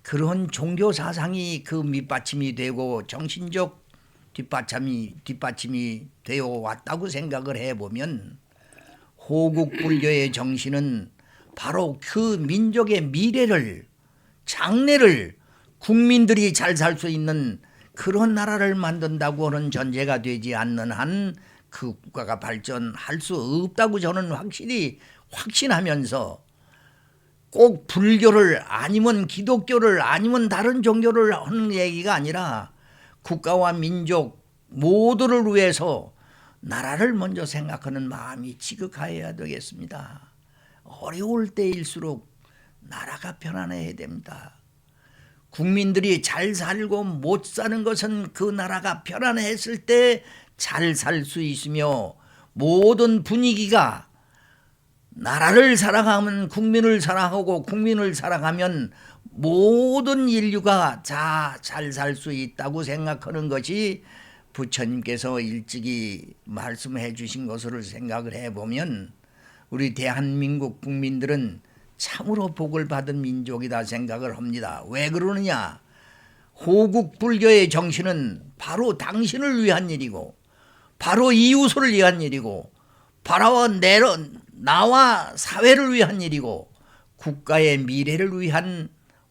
그런 종교 사상이 그 밑받침이 되고 정신적 뒷받침이 되어 왔다고 생각을 해보면, 호국불교의 정신은 바로 그 민족의 미래를, 장래를 국민들이 잘 살 수 있는 그런 나라를 만든다고 하는 전제가 되지 않는 한 그 국가가 발전할 수 없다고 저는 확실히 확신하면서, 꼭 불교를 아니면 기독교를 아니면 다른 종교를 하는 얘기가 아니라 국가와 민족 모두를 위해서 나라를 먼저 생각하는 마음이 지극하여야 되겠습니다. 어려울 때일수록 나라가 편안해야 됩니다. 국민들이 잘 살고 못 사는 것은 그 나라가 편안했을 때 잘 살 수 있으며, 모든 분위기가 나라를 사랑하면 국민을 사랑하고 국민을 사랑하면 모든 인류가 다 잘 살 수 있다고 생각하는 것이 부처님께서 일찍이 말씀해 주신 것으로 생각을 해보면, 우리 대한민국 국민들은 참으로 복을 받은 민족이다 생각을 합니다. 왜 그러느냐? 호국불교의 정신은 바로 당신을 위한 일이고, 바로 이웃을 위한 일이고, 바로 나와 사회를 위한 일이고, 국가의 미래를 위한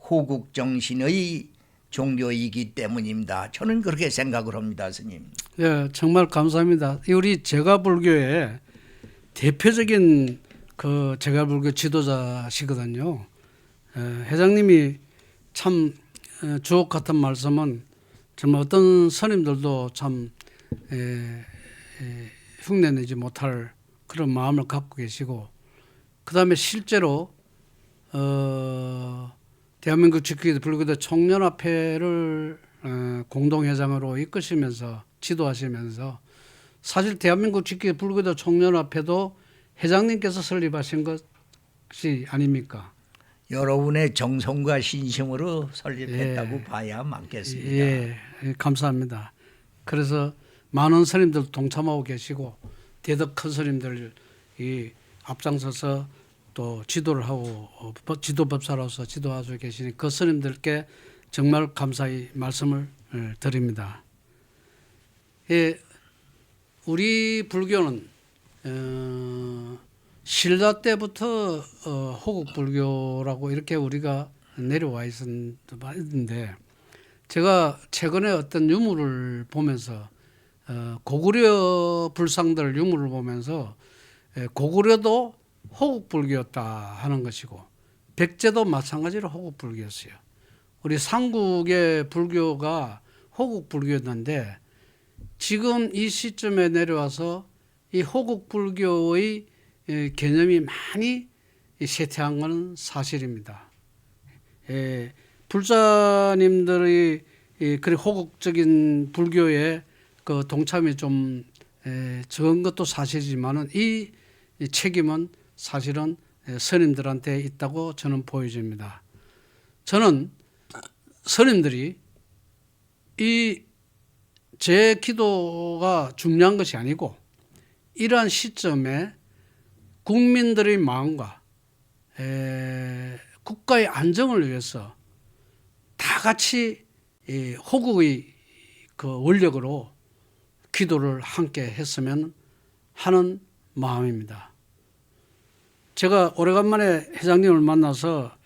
호국정신의 종교이기 때문입니다. 저는 그렇게 생각을 합니다, 스님. 예, 정말 감사합니다. 우리 제가불교의 대표적인 그 제가불교 지도자시거든요. 회장님이 참 주옥 같은 말씀은 정말 어떤 스님들도 참 흉내내지 못할 그런 마음을 갖고 계시고, 그 다음에 실제로 대한민국 지키기 불교대 총연합회를 공동회장으로 이끄시면서 지도하시면서, 사실 대한민국 지키기 불교대 총연합회도 회장님께서 설립하신 것이 아닙니까? 여러분의 정성과 신심으로 설립했다고 봐야 맞겠습니다. 예, 감사합니다. 그래서 많은 스님들 동참하고 계시고, 대덕 큰 스님들이 앞장서서 또 지도를 하고 지도법사로서 지도하고 계시니 그 스님들께 정말 감사히 말씀을 드립니다. 예, 우리 불교는 신라 때부터 호국불교라고 이렇게 우리가 내려와 있었는데, 제가 최근에 어떤 유물을 보면서 고구려 불상들 유물을 보면서 고구려도 호국불교였다 하는 것이고, 백제도 마찬가지로 호국불교였어요. 우리 삼국의 불교가 호국불교였는데, 지금 이 시점에 내려와서 이 호국불교의 개념이 많이 쇠퇴한 것은 사실입니다. 불자님들의 그런 호국적인 불교에 그 동참이 좀 적은 것도 사실이지만은 이 책임은 사실은 스님들한테 있다고 저는 보여집니다. 저는 스님들이 제 기도가 중요한 것이 아니고, 이러한 시점에 국민들의 마음과 국가의 안정을 위해서 다 같이 호국의 그 원력으로 기도를 함께 했으면 하는 마음입니다. 제가 오래간만에 회장님을 만나서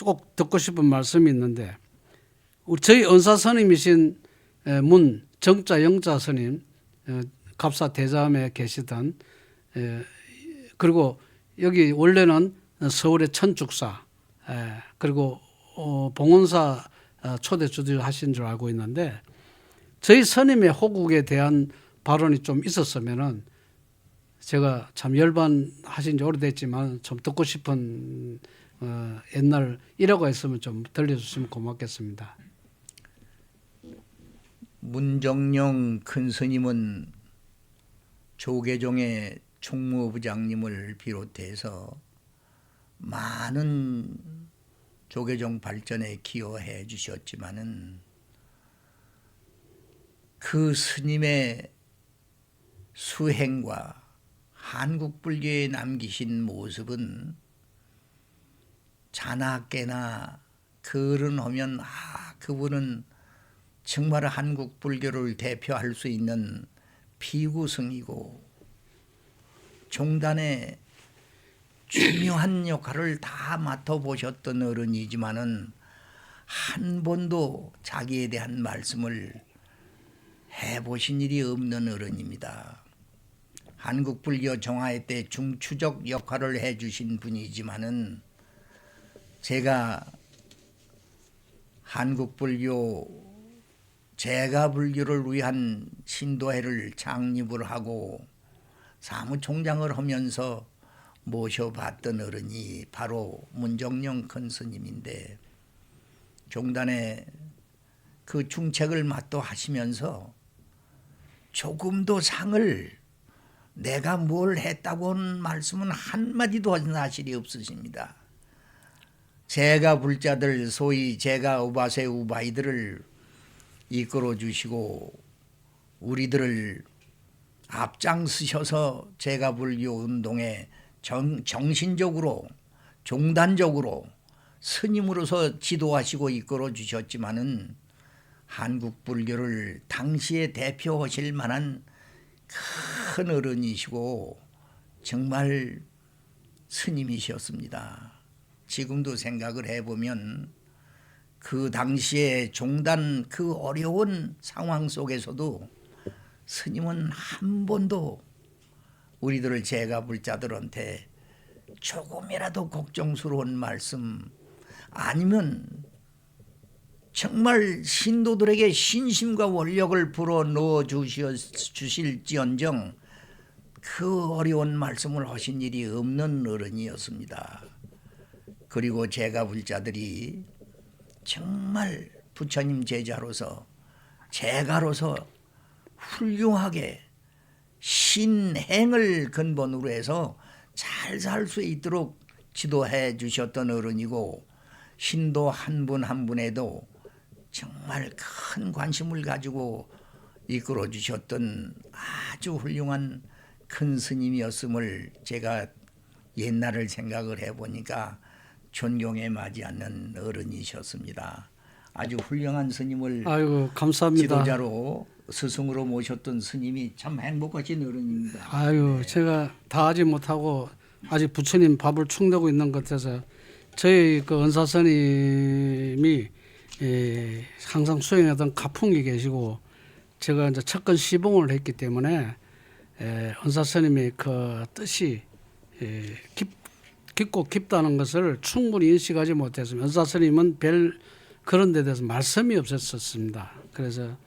꼭 듣고 싶은 말씀이 있는데, 저희 은사 스님이신 문 정자 영자 스님, 갑사 대자암에 계시던, 그리고 여기 원래는 서울의 천죽사, 그리고 봉원사 초대 주주 하신 줄 알고 있는데, 저희 스님의 호국에 대한 발언이 좀 있었으면은 제가 참 열반하신 지 오래됐지만 좀 듣고 싶은 옛날 일화가 있으면 좀 들려주시면 고맙겠습니다. 문정영 큰 스님은 조계종의 총무부장님을 비롯해서 많은 조계종 발전에 기여해 주셨지만은 그 스님의 수행과 한국 불교에 남기신 모습은 자나깨나 거론하면 그분은 정말 한국 불교를 대표할 수 있는 비구성이고 종단의 중요한 역할을 다 맡아보셨던 어른이지만은 한 번도 자기에 대한 말씀을 해보신 일이 없는 어른입니다. 한국 불교 정화회 때 중추적 역할을 해주신 분이지만은 제가 한국 불교 제가 불교를 위한 신도회를 창립을 하고 사무총장을 하면서 모셔봤던 어른이 바로 문정영 큰 스님인데, 종단의 그 중책을 맡도하시면서 조금도 상을 내가 뭘 했다고 하는 말씀은 한마디도 하신 사실이 없으십니다. 제가 불자들, 소위 제가 우바세 우바이들을 이끌어 주시고 우리들을 앞장서셔서 제가 불교 운동에 정신적으로 종단적으로 스님으로서 지도하시고 이끌어 주셨지만은 한국 불교를 당시에 대표하실 만한 큰 어른이시고 정말 스님이셨습니다. 지금도 생각을 해보면 그 당시에 종단 그 어려운 상황 속에서도 스님은 한 번도 우리들을 제가 불자들한테 조금이라도 걱정스러운 말씀 아니면 정말 신도들에게 신심과 원력을 불어넣어 주실지언정 그 어려운 말씀을 하신 일이 없는 어른이었습니다. 그리고 제가 불자들이 정말 부처님 제자로서 제가로서 훌륭하게 신행을 근본으로 해서 잘 살 수 있도록 지도해 주셨던 어른이고, 신도 한 분 한 분에도 정말 큰 관심을 가지고 이끌어 주셨던 아주 훌륭한 큰 스님이었음을 제가 옛날을 생각을 해보니까 존경에 맞지 않는 어른이셨습니다. 아주 훌륭한 스님을 아이고 감사합니다. 지도자로 스승으로 모셨던 스님이 참 행복하신 어른입니다. 아유, 네. 제가 다 하지 못하고 아직 부처님 밥을 축내고 있는 것 같아서 저희 그 은사 스님이 항상 수행하던 가풍이 계시고 제가 이제 첫건 시봉을 했기 때문에 은사 스님의 그 뜻이 깊고 깊다는 것을 충분히 인식하지 못했습니다. 은사 스님은 별 그런 데 대해서 말씀이 없었습니다. 그래서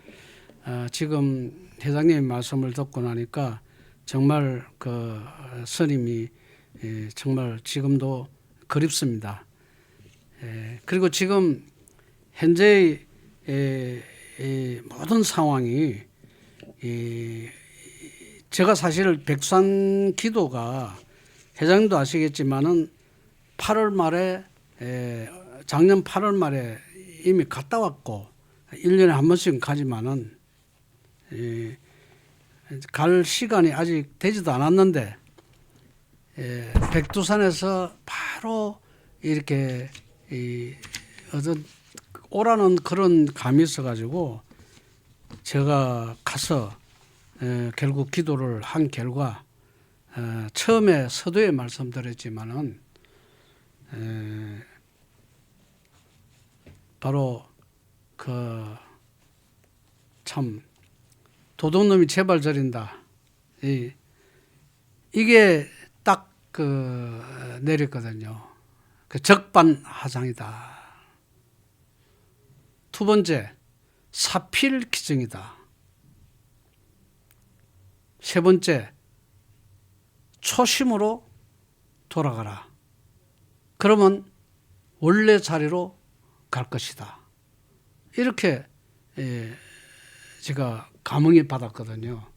지금 회장님의 말씀을 듣고 나니까 정말 그 스님이 정말 지금도 그립습니다. 그리고 지금 현재의 모든 상황이 제가 사실 백산 기도가 회장님도 아시겠지만은 8월 말에 작년 8월 말에 이미 갔다 왔고 1년에 한 번씩 가지만은 갈 시간이 아직 되지도 않았는데 백두산에서 바로 이렇게 어떤 오라는 그런 감이 있어가지고 제가 가서 결국 기도를 한 결과 처음에 서두에 말씀드렸지만은 바로 그 참 도둑놈이 제발 저린다. 이게 딱 그 내렸거든요. 그 적반하장이다. 두 번째, 사필기증이다. 세 번째, 초심으로 돌아가라. 그러면 원래 자리로 갈 것이다. 이렇게 제가 감흥이 받았거든요.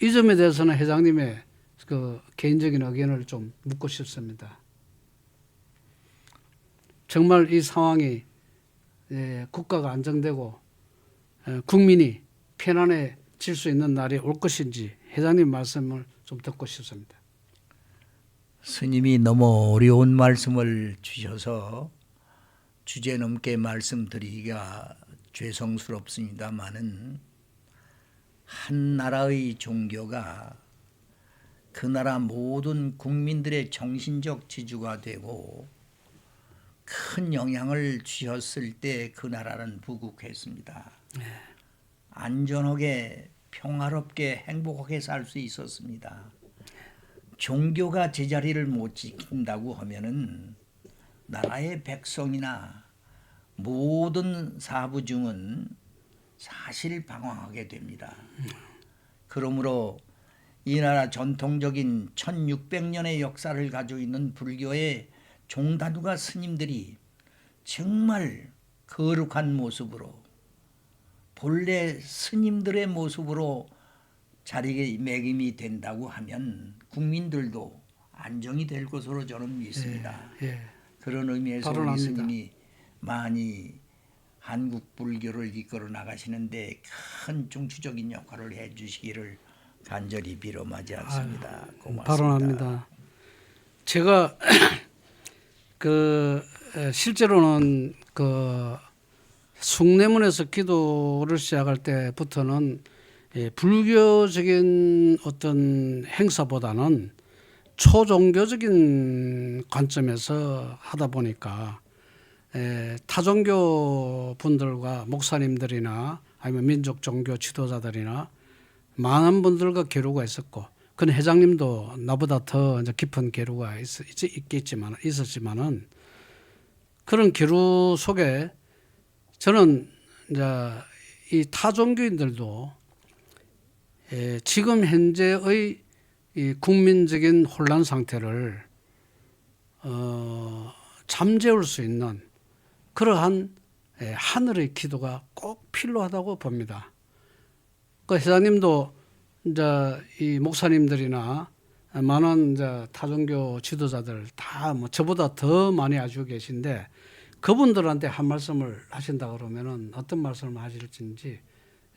이 점에 대해서는 회장님의 그 개인적인 의견을 좀 묻고 싶습니다. 정말 이 상황이 국가가 안정되고 국민이 편안해질 수 있는 날이 올 것인지 회장님 말씀을 좀 듣고 싶습니다. 스님이 너무 어려운 말씀을 주셔서 주제넘게 말씀드리기가 죄송스럽습니다마는 한 나라의 종교가 그 나라 모든 국민들의 정신적 지주가 되고 큰 영향을 주셨을 때 그 나라는 부국했습니다. 안전하게 평화롭게 행복하게 살 수 있었습니다. 종교가 제자리를 못 지킨다고 하면은 나라의 백성이나 모든 사부중은 사실 방황하게 됩니다. 그러므로 이 나라 전통적인 1600년의 역사를 가지고 있는 불교의 종단과 스님들이 정말 거룩한 모습으로 본래 스님들의 모습으로 자리매김이 된다고 하면 국민들도 안정이 될 것으로 저는 믿습니다. 그런 의미에서 우리 스님이 많이 한국 불교를 이끌어 나가시는데 큰 중추적인 역할을 해 주시기를 간절히 빌어마지 않습니다. 고맙습니다. 발언합니다. 제가 그 실제로는 그 숭례문에서 기도를 시작할 때부터는 불교적인 어떤 행사보다는 초종교적인 관점에서 하다 보니까 타종교 분들과 목사님들이나 아니면 민족 종교 지도자들이나 많은 분들과 교류가 있었고, 그건 회장님도 나보다 더 이제 깊은 교류가 있었지만은 그런 교류 속에 저는 이제 이 타종교인들도 지금 현재의 이 국민적인 혼란 상태를 잠재울 수 있는 그러한 하늘의 기도가 꼭 필요하다고 봅니다. 그 회장님도 이제 이 목사님들이나 많은 이제 타종교 지도자들 다 뭐 저보다 더 많이 알고 계신데 그분들한테 한 말씀을 하신다 그러면은 어떤 말씀을 하실지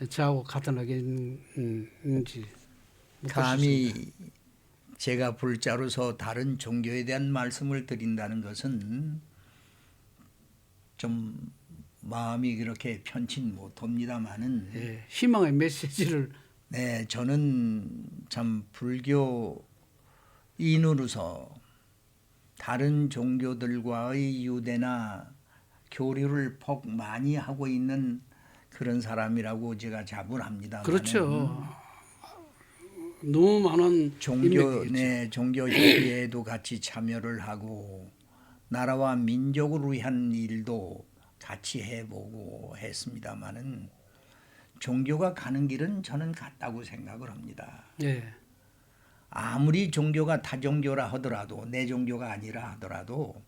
저하고 같은 의견인지 감히 제가 불자로서 다른 종교에 대한 말씀을 드린다는 것은 좀 마음이 그렇게 편치 못합니다만은 희망의 메시지를 저는 참 불교인으로서 다른 종교들과의 유대나 교류를 폭 많이 하고 있는 그런 사람이라고 제가 자부합니다. 그렇죠. 너무 많은 종교 협의회에도 같이 참여를 하고 나라와 민족을 위한 일도 같이 해보고 했습니다마는 종교가 가는 길은 저는 같다고 생각을 합니다. 아무리 종교가 타종교라 하더라도 내 종교가 아니라 하더라도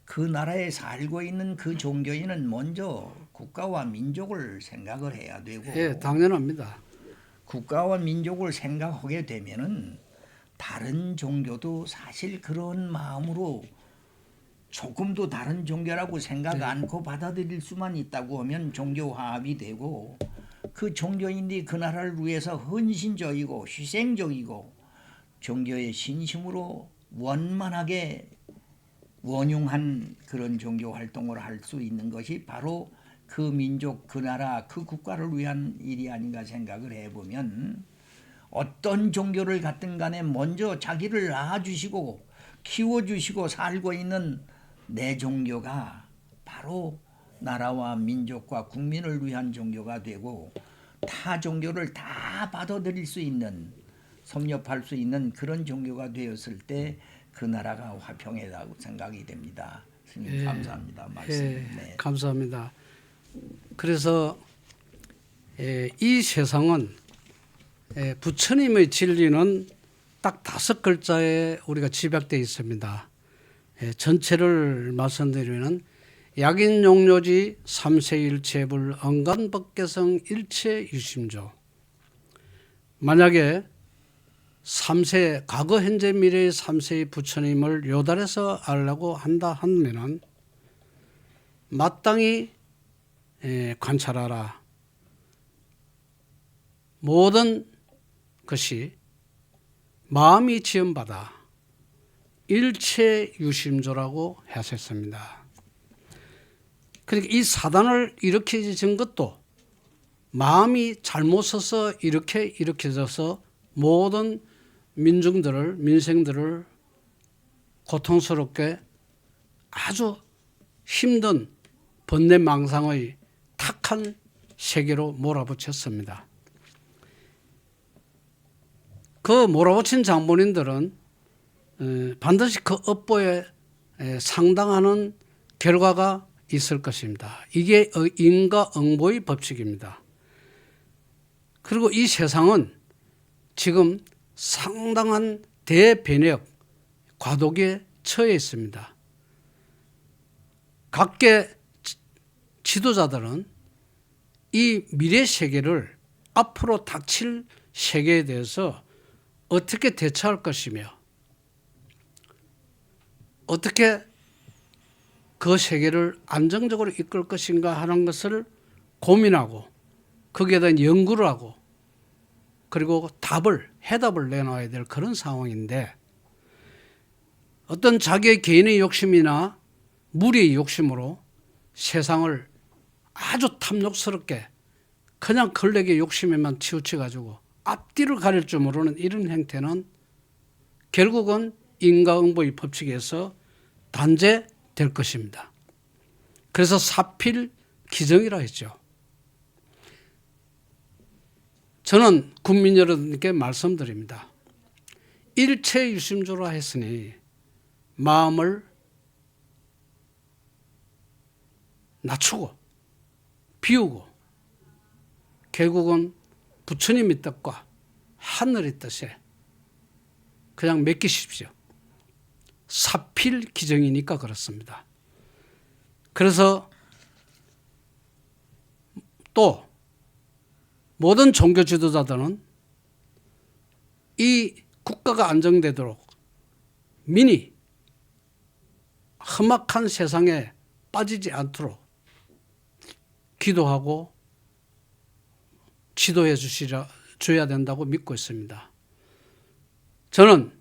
그 나라에 살고 있는 그 종교인은 먼저 국가와 민족을 생각을 해야 되고 당연합니다. 국가와 민족을 생각하게 되면은 다른 종교도 사실 그런 마음으로 조금도 다른 종교라고 생각 않고 받아들일 수만 있다고 하면 종교 화합이 되고 그 종교인이 그 나라를 위해서 헌신적이고 희생적이고 종교에 신심으로 원만하게 원용한 그런 종교 활동을 할 수 있는 것이 바로 그 민족, 그 나라, 그 국가를 위한 일이 아닌가 생각을 해보면, 어떤 종교를 갖든 간에 먼저 자기를 낳아주시고 키워주시고 살고 있는 내 종교가 바로 나라와 민족과 국민을 위한 종교가 되고, 타 종교를 다 받아들일 수 있는, 섭렵할 수 있는 그런 종교가 되었을 때 그 나라가 화평하다고 생각이 됩니다. 스님, 감사합니다. 말씀. 네. 감사합니다. 그래서 이 세상은 부처님의 진리는 딱 5글자에 우리가 집약되어 있습니다. 전체를 말씀드리면 약인용료지 삼세일체불 언간법계성 일체유심조. 만약에 3세 과거 현재 미래의 3세의 부처님을 요달해서 알려고 한다 하면은 마땅히 관찰하라. 모든 것이 마음이 지음받아 일체유심조라고 하셨습니다. 그러니까 이 사단을 일으켜진 것도 마음이 잘못 서서 이렇게 일으켜져서 모든 민생들을 고통스럽게 아주 힘든 번뇌망상의 탁한 세계로 몰아붙였습니다. 그 몰아붙인 장본인들은 반드시 그 업보에 상당하는 결과가 있을 것입니다. 이게 인과응보의 법칙입니다. 그리고 이 세상은 지금 상당한 대변혁, 과도기에 처해 있습니다. 각계 지도자들은 이 미래 세계를, 앞으로 닥칠 세계에 대해서 어떻게 대처할 것이며 어떻게 그 세계를 안정적으로 이끌 것인가 하는 것을 고민하고 거기에 대한 연구를 하고 그리고 해답을 내놔야 될 그런 상황인데, 어떤 자기의 개인의 욕심이나 무리의 욕심으로 세상을 아주 탐욕스럽게 그냥 권력의 욕심에만 치우쳐가지고 앞뒤를 가릴 줄 모르는 이런 행태는 결국은 인과응보의 법칙에서 단죄될 것입니다. 그래서 사필기정이라 했죠. 저는 국민 여러분께 말씀드립니다. 일체유심조라 했으니 마음을 낮추고 비우고 결국은 부처님의 뜻과 하늘의 뜻에 그냥 맡기십시오. 사필기정이니까 그렇습니다. 그래서 또 모든 종교 지도자들은 이 국가가 안정되도록 민이 험악한 세상에 빠지지 않도록 기도하고 지도해 줘야 된다고 믿고 있습니다. 저는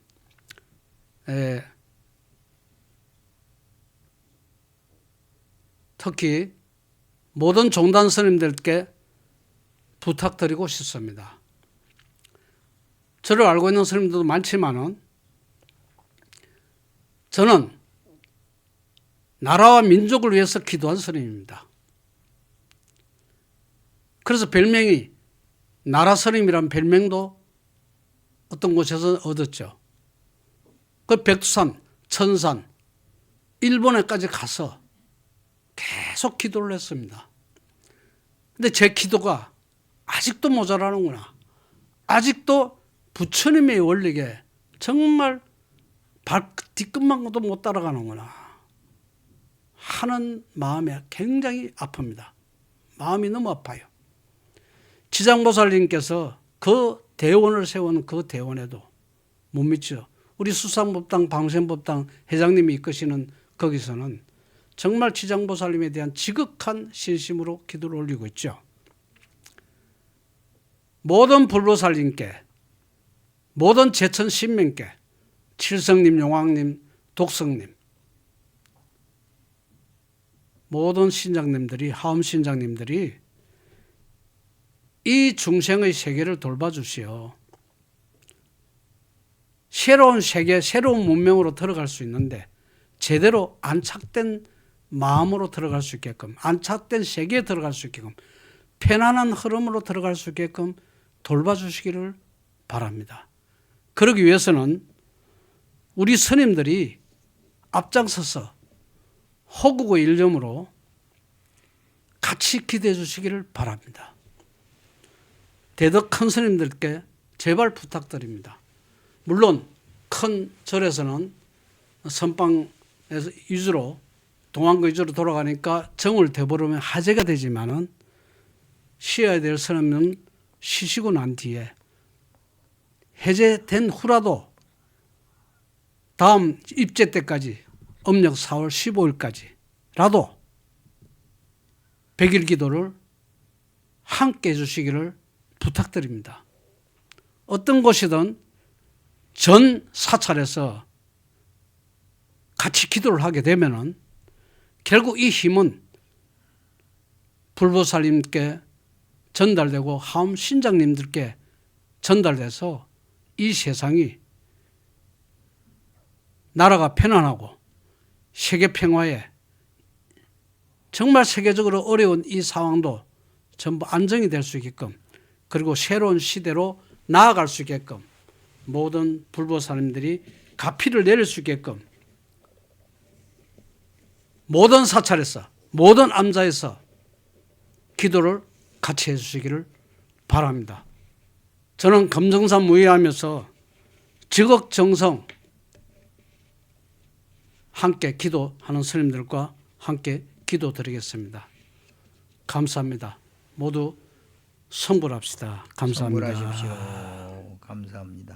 특히 모든 종단 스님들께 부탁드리고 싶습니다. 저를 알고 있는 스님들도 많지만은 저는 나라와 민족을 위해서 기도한 스님입니다. 그래서 별명이 나라 스님이라는 별명도 어떤 곳에서 얻었죠. 그 백두산, 천산, 일본에까지 가서 계속 기도를 했습니다. 근데 제 기도가 아직도 모자라는구나. 아직도 부처님의 원리에 정말 뒤끝만도 못 따라가는구나 하는 마음에 굉장히 아픕니다. 마음이 너무 아파요. 지장보살님께서 그 대원을 세운 그 대원에도 못 믿죠. 우리 수산법당, 방생법당 회장님이 이끄시는 거기서는 정말 지장보살님에 대한 지극한 신심으로 기도를 올리고 있죠. 모든 불보살님께 모든 제천 신명께 칠성님, 용왕님, 독성님 모든 신장님들이 하음 신장님들이 이 중생의 세계를 돌봐주시오. 새로운 세계, 새로운 문명으로 들어갈 수 있는데 제대로 안착된 마음으로 들어갈 수 있게끔, 안착된 세계에 들어갈 수 있게끔, 편안한 흐름으로 들어갈 수 있게끔 돌봐주시기를 바랍니다. 그러기 위해서는 우리 스님들이 앞장서서 호국의 일념으로 같이 기도해 주시기를 바랍니다. 대덕 큰 스님들께 제발 부탁드립니다. 물론 큰 절에서는 선방에서 위주로 동안거 위주로 돌아가니까 정을 되버리면 화제가 되지만은 쉬어야 될 스님은 쉬시고 난 뒤에 해제된 후라도 다음 입제 때까지 음력 4월 15일까지라도 100일 기도를 함께 해주시기를 부탁드립니다. 어떤 곳이든 전 사찰에서 같이 기도를 하게 되면은 결국 이 힘은 불보살님께 전달되고 하음 신장님들께 전달돼서 이 세상이 나라가 편안하고 세계 평화에 정말 세계적으로 어려운 이 상황도 전부 안정이 될 수 있게끔 그리고 새로운 시대로 나아갈 수 있게끔 모든 불보살님들이 가피를 내릴 수 있게끔 모든 사찰에서 모든 암자에서 기도를 같이 해주시기를 바랍니다. 저는 금정산 무예하면서 지극정성 함께 기도하는 스님들과 함께 기도드리겠습니다. 감사합니다. 모두 성불합시다. 감사합니다. 성불하십시오. 감사합니다.